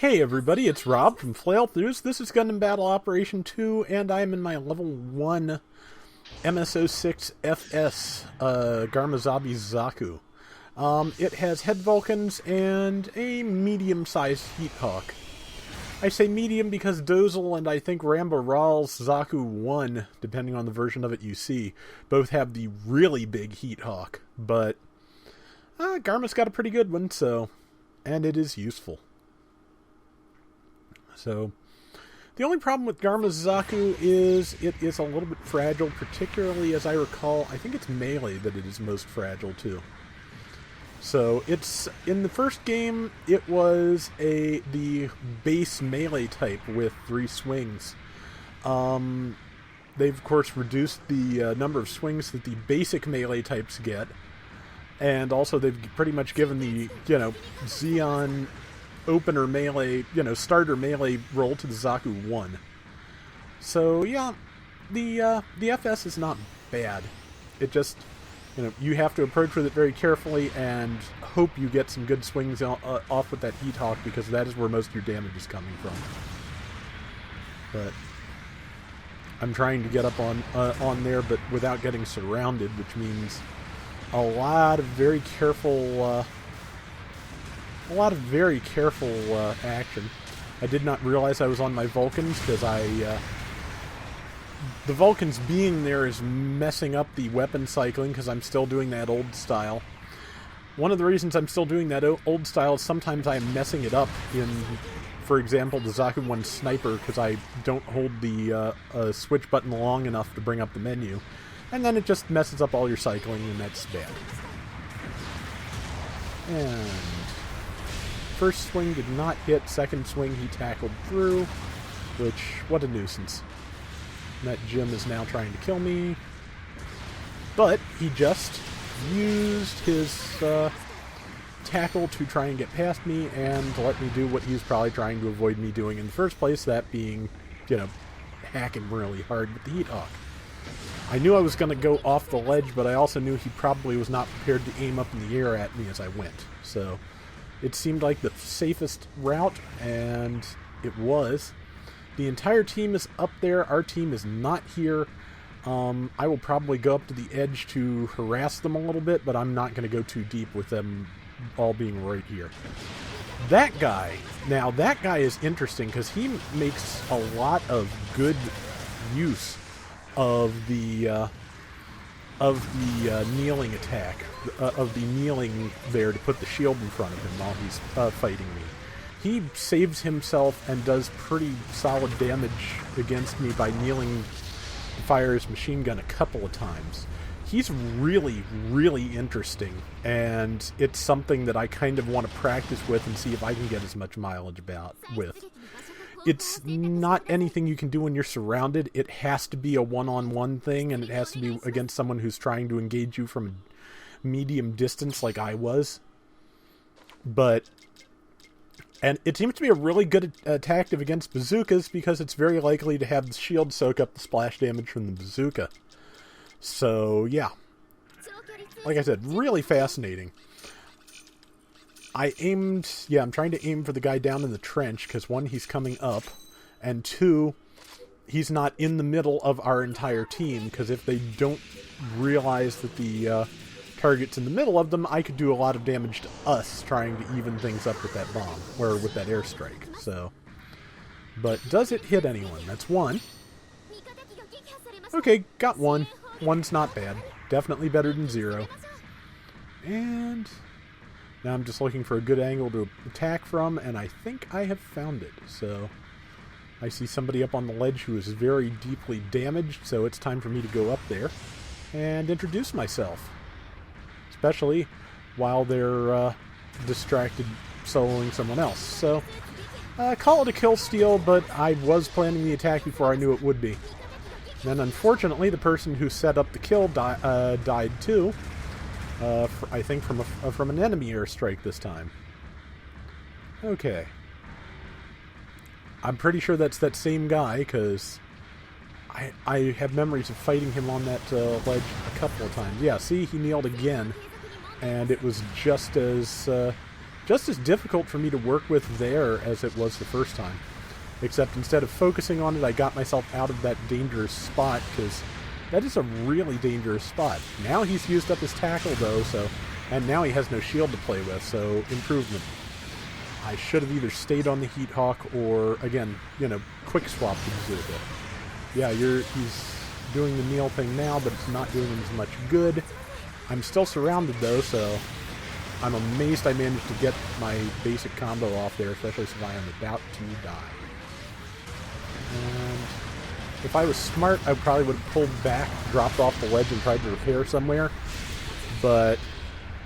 Hey everybody, it's Rob from Flailthroughs. This is Gundam Battle Operation 2, and I'm in my level 1 MS-06Fs, Garma Zabi Zaku. It has head Vulcans and a medium-sized Heat Hawk. I say medium because Dozel and I think Ramba Ral's Zaku 1, depending on the version of it you see, both have the really big Heat Hawk, but Garma's got a pretty good one, and it is useful. So, the only problem with Garma Zaku is it is a little bit fragile, particularly as I recall, I think it's melee that it is most fragile too. So, it's, in the first game, it was the base melee type with 3 swings. They've of course reduced the number of swings that the basic melee types get, and also they've pretty much given the, Xeon opener melee, starter melee roll to the Zaku 1. So, yeah, the FS is not bad. It just, you have to approach with it very carefully and hope you get some good swings off with that Heat Hawk, because that is where most of your damage is coming from. But I'm trying to get up on there, but without getting surrounded, which means a lot of very careful action. I did not realize I was on my Vulcans, because the Vulcans being there is messing up the weapon cycling, because I'm still doing that old style. One of the reasons I'm still doing that old style is sometimes I am messing it up in, for example, the Zaku 1 Sniper, because I don't hold the switch button long enough to bring up the menu. And then it just messes up all your cycling, and that's bad. And first swing did not hit, second swing he tackled through, which, what a nuisance. And that Jim is now trying to kill me. But he just used his tackle to try and get past me and to let me do what he was probably trying to avoid me doing in the first place, that being, hacking really hard with the Heat Hawk. I knew I was going to go off the ledge, but I also knew he probably was not prepared to aim up in the air at me as I went. So it seemed like the safest route, and it was. The entire team is up there. Our team is not here. I will probably go up to the edge to harass them a little bit, but I'm not going to go too deep with them all being right here. That guy is interesting, because he makes a lot of good use of the kneeling attack, of the kneeling there to put the shield in front of him while he's fighting me. He saves himself and does pretty solid damage against me by kneeling to fire his machine gun a couple of times. He's really, really interesting, and it's something that I kind of want to practice with and see if I can get as much mileage with. It's not anything you can do when you're surrounded. It has to be a one-on-one thing, and it has to be against someone who's trying to engage you from a medium distance like I was. And it seems to be a really good tactic against bazookas, because it's very likely to have the shield soak up the splash damage from the bazooka. So, yeah. Like I said, really fascinating. I'm trying to aim for the guy down in the trench, because 1, he's coming up, and 2, he's not in the middle of our entire team, because if they don't realize that the target's in the middle of them, I could do a lot of damage to us trying to even things up with that bomb, or with that airstrike. So, but does it hit anyone? That's 1. Okay, got 1. 1's not bad. Definitely better than 0. And now I'm just looking for a good angle to attack from, and I think I have found it. So I see somebody up on the ledge who is very deeply damaged, so it's time for me to go up there and introduce myself. Especially while they're distracted soloing someone else. So call it a kill steal, but I was planning the attack before I knew it would be. And then unfortunately, the person who set up the kill died too. I think from an enemy airstrike this time. Okay. I'm pretty sure that's that same guy, because I have memories of fighting him on that ledge a couple of times. Yeah, see, he kneeled again, and it was just as just as difficult for me to work with there as it was the first time. Except instead of focusing on it, I got myself out of that dangerous spot, because that is a really dangerous spot. Now he's used up his tackle, though, and now he has no shield to play with, so improvement. I should have either stayed on the Heat Hawk or, again, quick swap the Bazooka. Yeah, he's doing the kneel thing now, but it's not doing him as much good. I'm still surrounded, though, so I'm amazed I managed to get my basic combo off there, especially since I am about to die. And if I was smart, I probably would have pulled back, dropped off the ledge, and tried to repair somewhere. But,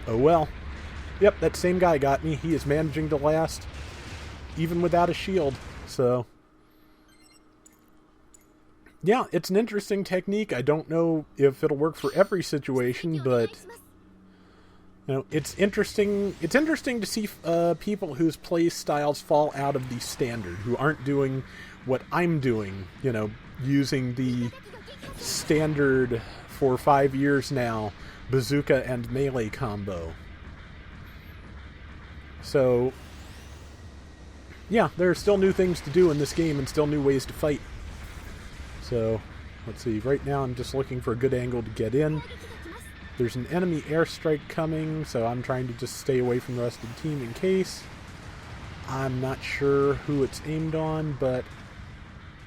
oh well. Yep, that same guy got me. He is managing to last, even without a shield. So, yeah, it's an interesting technique. I don't know if it'll work for every situation, but it's interesting. It's interesting to see people whose play styles fall out of the standard, who aren't doing what I'm doing. Using the standard for 5 years now, bazooka and melee combo. So, yeah, there are still new things to do in this game and still new ways to fight. So, let's see. Right now I'm just looking for a good angle to get in. There's an enemy airstrike coming, so I'm trying to just stay away from the rest of the team in case. I'm not sure who it's aimed on, but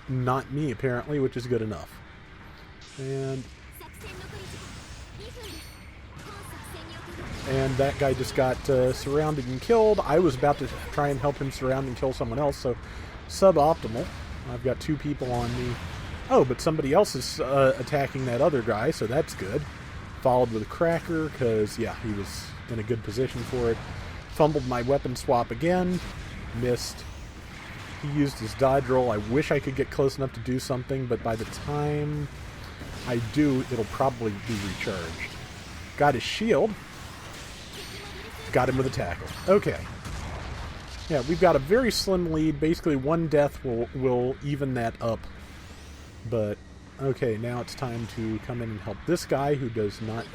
not me, apparently, which is good enough. And that guy just got surrounded and killed. I was about to try and help him surround and kill someone else, so suboptimal. I've got 2 people on me. Oh, but somebody else is attacking that other guy, so that's good. Followed with a cracker, because, yeah, he was in a good position for it. Fumbled my weapon swap again. Missed. He used his dodge roll. I wish I could get close enough to do something, but by the time I do, it'll probably be recharged. Got his shield. Got him with a tackle. Okay. Yeah, we've got a very slim lead. Basically, 1 death will even that up. But, okay, now it's time to come in and help this guy who does not...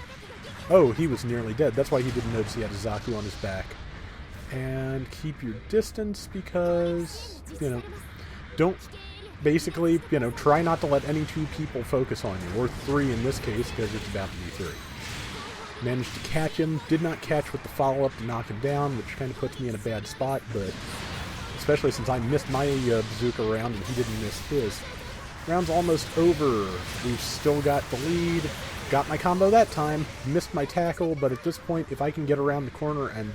Oh, he was nearly dead. That's why he didn't notice he had a Zaku on his back. And keep your distance because, don't... Basically, try not to let any 2 people focus on you. Or 3 in this case, because it's about to be 3. Managed to catch him. Did not catch with the follow-up to knock him down, which kind of puts me in a bad spot, but especially since I missed my bazooka round and he didn't miss his. Round's almost over. We've still got the lead. Got my combo that time. Missed my tackle, but at this point, if I can get around the corner and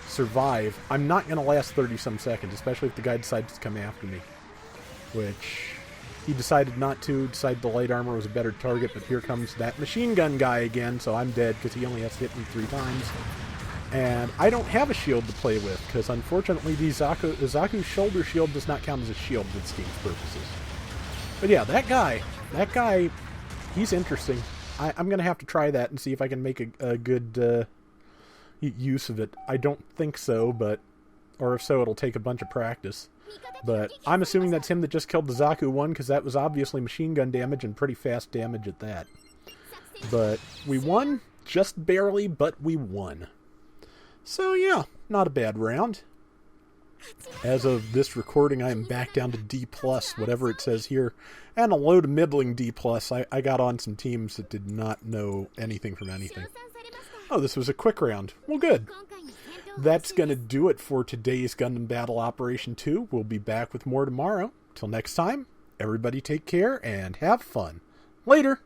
survive, I'm not going to last 30-some seconds, especially if the guy decides to come after me. Which... he decided not to, decided the light armor was a better target, but here comes that machine gun guy again, so I'm dead because he only has to hit me 3 times. And I don't have a shield to play with, because unfortunately the Zaku's shoulder shield does not count as a shield for this game's purposes. But yeah, that guy, he's interesting. I'm going to have to try that and see if I can make a good use of it. I don't think so, but, or if so, it'll take a bunch of practice. But I'm assuming that's him that just killed the Zaku one, because that was obviously machine gun damage and pretty fast damage at that. But we won, just barely, but we won. So yeah, not a bad round. As of this recording, I am back down to D+, whatever it says here, and a low to middling D+. I got on some teams that did not know anything from anything. Oh, this was a quick round. Well, good. That's going to do it for today's Gundam Battle Operation 2. We'll be back with more tomorrow. Till next time, everybody take care and have fun. Later!